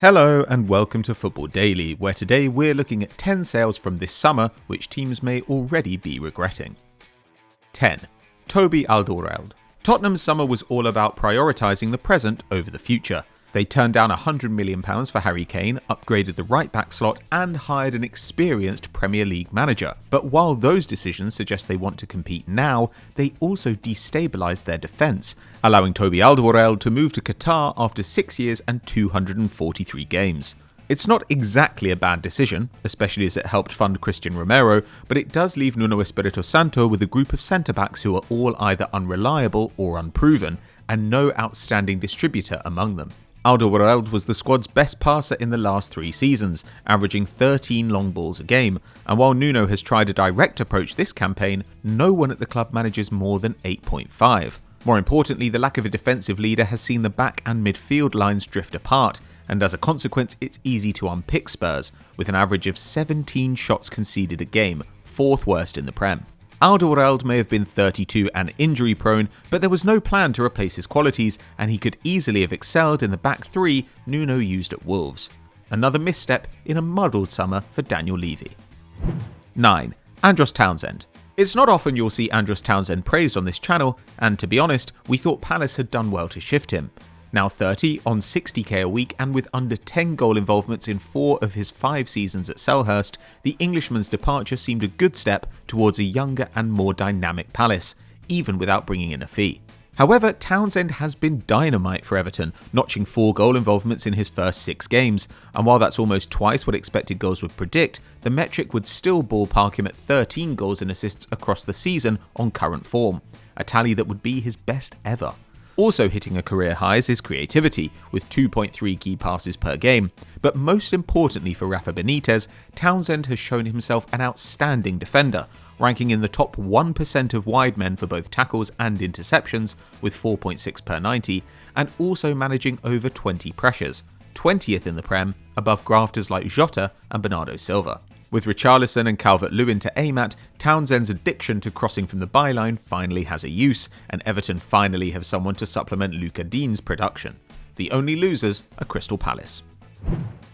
Hello and welcome to Football Daily, where today we're looking at 10 sales from this summer which teams may already be regretting. 10. Toby Aldorail. Tottenham's summer was all about prioritising the present over the future. They turned down £100 million for Harry Kane, upgraded the right-back slot and hired an experienced Premier League manager. But while those decisions suggest they want to compete now, they also destabilised their defence, allowing Toby Alderweireld to move to Qatar after 6 years and 243 games. It's not exactly a bad decision, especially as it helped fund Cristiano Ronaldo, but it does leave Nuno Espirito Santo with a group of centre-backs who are all either unreliable or unproven, and no outstanding distributor among them. Alderweireld was the squad's best passer in the last 3 seasons, averaging 13 long balls a game, and while Nuno has tried a direct approach this campaign, no one at the club manages more than 8.5. More importantly, the lack of a defensive leader has seen the back and midfield lines drift apart, and as a consequence it's easy to unpick Spurs, with an average of 17 shots conceded a game, 4th worst in the Prem. Alderweireld may have been 32 and injury prone, but there was no plan to replace his qualities, and he could easily have excelled in the back 3 Nuno used at Wolves. Another misstep in a muddled summer for Daniel Levy. 9. Andros Townsend. It's not often you'll see Andros Townsend praised on this channel, and to be honest, we thought Palace had done well to shift him. Now 30 on 60k a week and with under 10 goal involvements in 4 of his 5 seasons at Selhurst, the Englishman's departure seemed a good step towards a younger and more dynamic Palace, even without bringing in a fee. However, Townsend has been dynamite for Everton, notching 4 goal involvements in his first 6 games, and while that's almost twice what expected goals would predict, the metric would still ballpark him at 13 goals and assists across the season on current form, a tally that would be his best ever. Also hitting a career high is his creativity, with 2.3 key passes per game. But most importantly for Rafa Benitez, Townsend has shown himself an outstanding defender, ranking in the top 1% of wide men for both tackles and interceptions, with 4.6 per 90, and also managing over 20 pressures, 20th in the Prem, above grafters like Jota and Bernardo Silva. With Richarlison and Calvert-Lewin to aim at, Townsend's addiction to crossing from the byline finally has a use, and Everton finally have someone to supplement Lucas Digne's production. The only losers are Crystal Palace.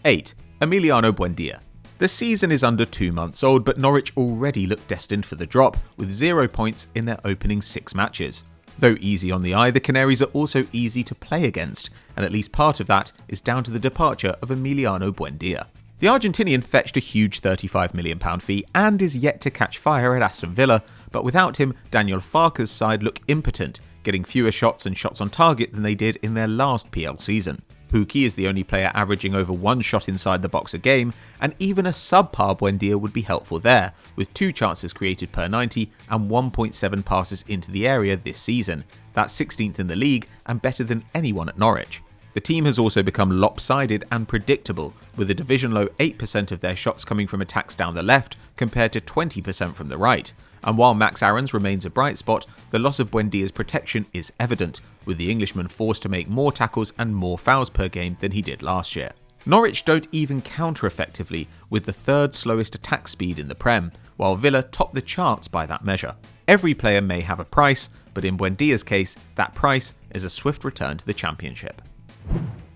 8. Emiliano Buendia. The season is under 2 months old, but Norwich already look destined for the drop, with 0 points in their opening 6 matches. Though easy on the eye, the Canaries are also easy to play against, and at least part of that is down to the departure of Emiliano Buendia. The Argentinian fetched a huge £35 million fee and is yet to catch fire at Aston Villa, but without him, Daniel Farke's side look impotent, getting fewer shots and shots on target than they did in their last PL season. Pukki is the only player averaging over 1 shot inside the box a game, and even a subpar Buendia would be helpful there, with 2 chances created per 90 and 1.7 passes into the area this season. That's 16th in the league and better than anyone at Norwich. The team has also become lopsided and predictable, with a division-low 8% of their shots coming from attacks down the left compared to 20% from the right. And while Max Aarons remains a bright spot, the loss of Buendia's protection is evident, with the Englishman forced to make more tackles and more fouls per game than he did last year. Norwich don't even counter effectively, with the 3rd slowest attack speed in the Prem, while Villa top the charts by that measure. Every player may have a price, but in Buendia's case, that price is a swift return to the Championship.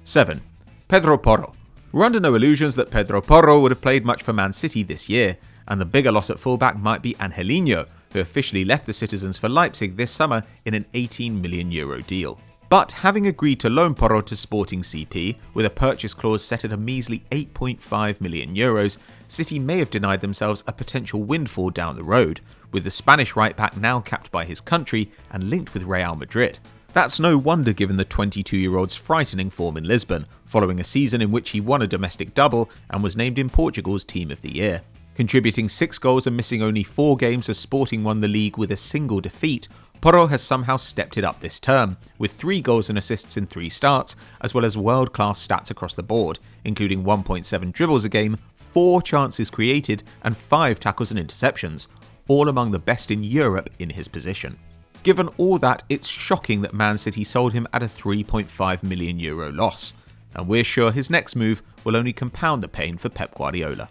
7. Pedro Poro. We're under no illusions that Pedro Poro would have played much for Man City this year, and the bigger loss at fullback might be Angelino, who officially left the Citizens for Leipzig this summer in an €18 million deal. But having agreed to loan Poro to Sporting CP, with a purchase clause set at a measly €8.5 million, City may have denied themselves a potential windfall down the road, with the Spanish right-back now capped by his country and linked with Real Madrid. That's no wonder given the 22-year-old's frightening form in Lisbon, following a season in which he won a domestic double and was named in Portugal's Team of the Year. Contributing 6 goals and missing only 4 games as Sporting won the league with a single defeat, Poro has somehow stepped it up this term, with 3 goals and assists in 3 starts, as well as world-class stats across the board, including 1.7 dribbles a game, 4 chances created, and 5 tackles and interceptions, all among the best in Europe in his position. Given all that, it's shocking that Man City sold him at a €3.5 million loss, and we're sure his next move will only compound the pain for Pep Guardiola.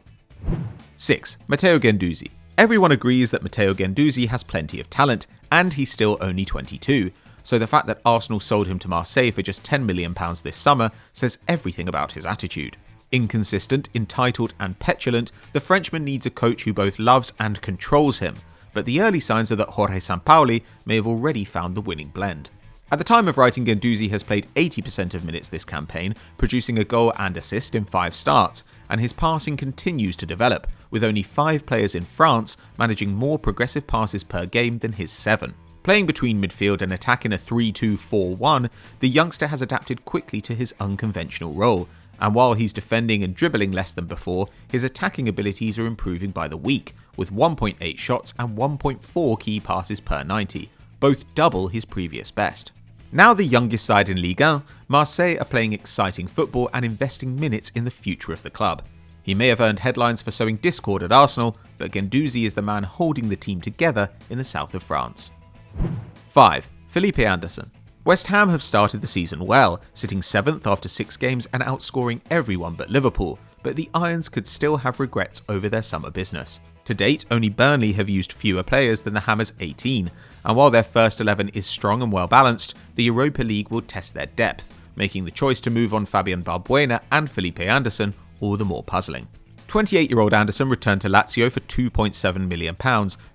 6. Matteo Guendouzi. Everyone agrees that Matteo Guendouzi has plenty of talent, and he's still only 22, so the fact that Arsenal sold him to Marseille for just £10 million this summer says everything about his attitude. Inconsistent, entitled and petulant, the Frenchman needs a coach who both loves and controls him, but the early signs are that Jorge Sampaoli may have already found the winning blend. At the time of writing, Guendouzi has played 80% of minutes this campaign, producing a goal and assist in 5 starts, and his passing continues to develop, with only 5 players in France managing more progressive passes per game than his 7. Playing between midfield and attack in a 3-2-4-1, the youngster has adapted quickly to his unconventional role, and while he's defending and dribbling less than before, his attacking abilities are improving by the week, with 1.8 shots and 1.4 key passes per 90, both double his previous best. Now the youngest side in Ligue 1, Marseille are playing exciting football and investing minutes in the future of the club. He may have earned headlines for sowing discord at Arsenal, but Guendouzi is the man holding the team together in the south of France. 5. Felipe Anderson. West Ham have started the season well, sitting 7th after 6 games and outscoring everyone but Liverpool, but the Irons could still have regrets over their summer business. To date, only Burnley have used fewer players than the Hammers' 18, and while their first 11 is strong and well balanced, the Europa League will test their depth, making the choice to move on Fabian Balbuena and Felipe Anderson all the more puzzling. 28-year-old Anderson returned to Lazio for £2.7 million,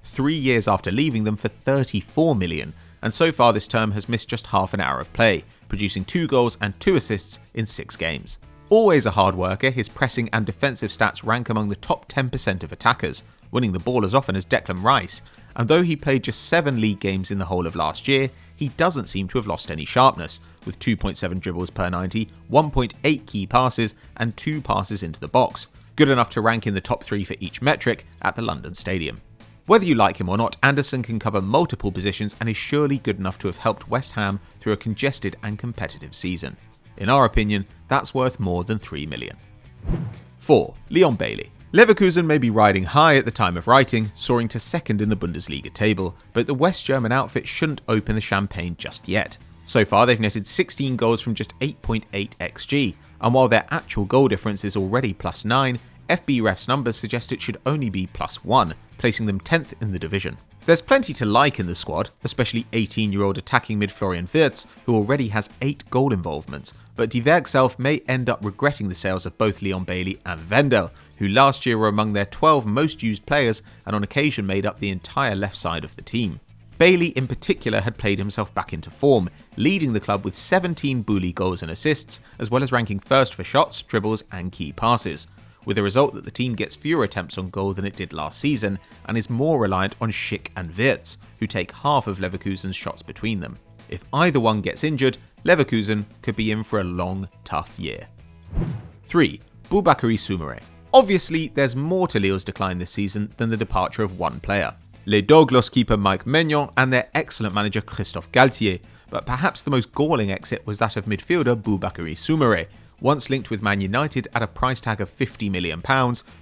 3 years after leaving them for £34 million, and so far this term has missed just half an hour of play, producing 2 goals and 2 assists in 6 games. Always a hard worker, his pressing and defensive stats rank among the top 10% of attackers, winning the ball as often as Declan Rice, and though he played just 7 league games in the whole of last year, he doesn't seem to have lost any sharpness, with 2.7 dribbles per 90, 1.8 key passes and 2 passes into the box, good enough to rank in the top 3 for each metric at the London Stadium. Whether you like him or not, Anderson can cover multiple positions and is surely good enough to have helped West Ham through a congested and competitive season. In our opinion, that's worth more than £3 million. 4. Leon Bailey. Leverkusen may be riding high at the time of writing, soaring to 2nd in the Bundesliga table, but the West German outfit shouldn't open the champagne just yet. So far they've netted 16 goals from just 8.8 xg, and while their actual goal difference is already +9, FBref's numbers suggest it should only be +1, placing them 10th in the division. There's plenty to like in the squad, especially 18-year-old attacking mid Florian Wirtz, who already has 8 goal involvements, but Die Werkself may end up regretting the sales of both Leon Bailey and Vendel, who last year were among their 12 most used players and on occasion made up the entire left side of the team. Bailey in particular had played himself back into form, leading the club with 17 Bully goals and assists, as well as ranking first for shots, dribbles and key passes, with the result that the team gets fewer attempts on goal than it did last season and is more reliant on Schick and Wirtz, who take half of Leverkusen's shots between them. If either one gets injured, Leverkusen could be in for a long, tough year. 3. Boubakary Soumare. Obviously, there's more to Lille's decline this season than the departure of one player. Les Douglas keeper Mike Maignan and their excellent manager Christophe Galtier, but perhaps the most galling exit was that of midfielder Boubakary Soumare, once linked with Man United at a price tag of £50 million,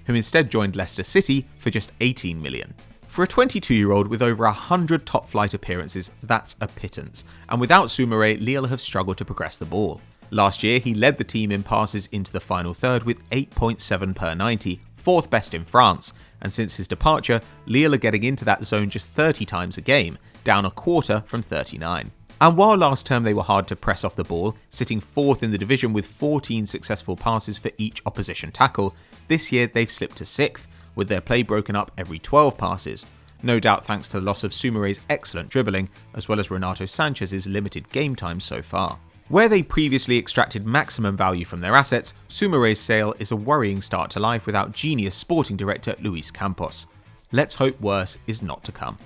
who instead joined Leicester City for just £18 million. For a 22-year-old with over 100 top-flight appearances, that's a pittance, and without Soumare, Lille have struggled to progress the ball. Last year, he led the team in passes into the final third with 8.7 per 90, 4th best in France, and since his departure, Lille are getting into that zone just 30 times a game, down a quarter from 39. And while last term they were hard to press off the ball, sitting 4th in the division with 14 successful passes for each opposition tackle, this year they've slipped to 6th, with their play broken up every 12 passes, no doubt thanks to the loss of Soumare's excellent dribbling, as well as Renato Sanchez's limited game time so far. Where they previously extracted maximum value from their assets, Soumare's sale is a worrying start to life without genius sporting director Luis Campos. Let's hope worse is not to come.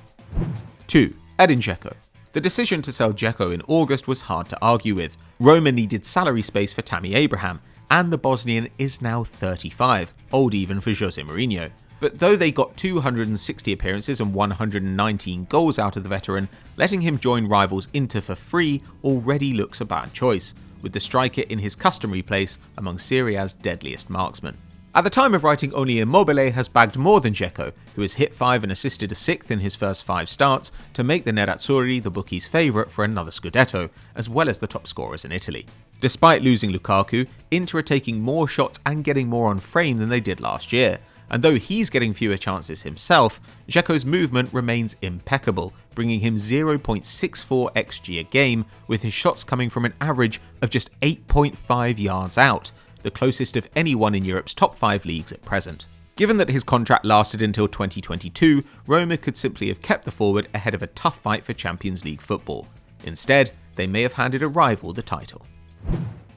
2. Edin Dzeko. The decision to sell Dzeko in August was hard to argue with. Roma needed salary space for Tammy Abraham, and the Bosnian is now 35, old even for Jose Mourinho. But though they got 260 appearances and 119 goals out of the veteran, letting him join rivals Inter for free already looks a bad choice, with the striker in his customary place among Serie A's deadliest marksmen. At the time of writing, only Immobile has bagged more than Dzeko, who has hit 5 and assisted a 6th in his first 5 starts to make the Nerazzurri the bookies' favourite for another Scudetto, as well as the top scorers in Italy. Despite losing Lukaku, Inter are taking more shots and getting more on frame than they did last year, and though he's getting fewer chances himself, Dzeko's movement remains impeccable, bringing him 0.64 xG a game, with his shots coming from an average of just 8.5 yards out, the closest of anyone in Europe's top 5 leagues at present. Given that his contract lasted until 2022, Roma could simply have kept the forward ahead of a tough fight for Champions League football. Instead, they may have handed a rival the title.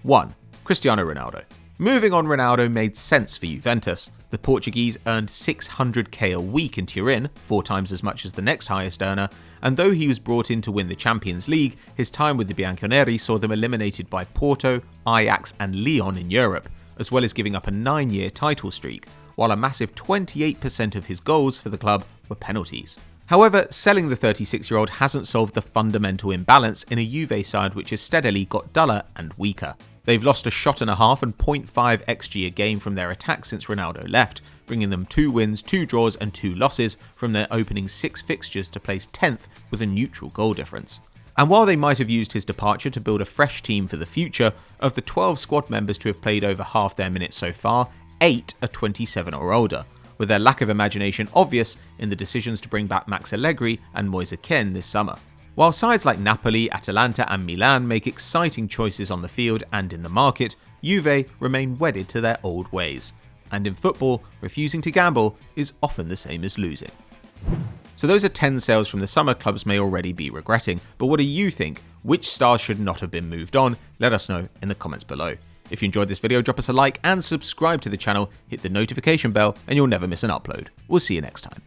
1. Cristiano Ronaldo. Moving on Ronaldo made sense for Juventus. The Portuguese earned 600k a week in Turin, 4 times as much as the next highest earner, and though he was brought in to win the Champions League, his time with the Bianconeri saw them eliminated by Porto, Ajax and Lyon in Europe, as well as giving up a 9-year title streak, while a massive 28% of his goals for the club were penalties. However, selling the 36-year-old hasn't solved the fundamental imbalance in a Juve side which has steadily got duller and weaker. They've lost a shot and a half and 0.5 xG a game from their attack since Ronaldo left, bringing them 2 wins, 2 draws and 2 losses from their opening 6 fixtures to place 10th with a neutral goal difference. And while they might have used his departure to build a fresh team for the future, of the 12 squad members to have played over half their minutes so far, 8 are 27 or older, with their lack of imagination obvious in the decisions to bring back Max Allegri and Moise Kean this summer. While sides like Napoli, Atalanta and Milan make exciting choices on the field and in the market, Juve remain wedded to their old ways. And in football, refusing to gamble is often the same as losing. So those are 10 sales from the summer clubs may already be regretting, but what do you think? Which stars should not have been moved on? Let us know in the comments below. If you enjoyed this video, drop us a like and subscribe to the channel, hit the notification bell and you'll never miss an upload. We'll see you next time.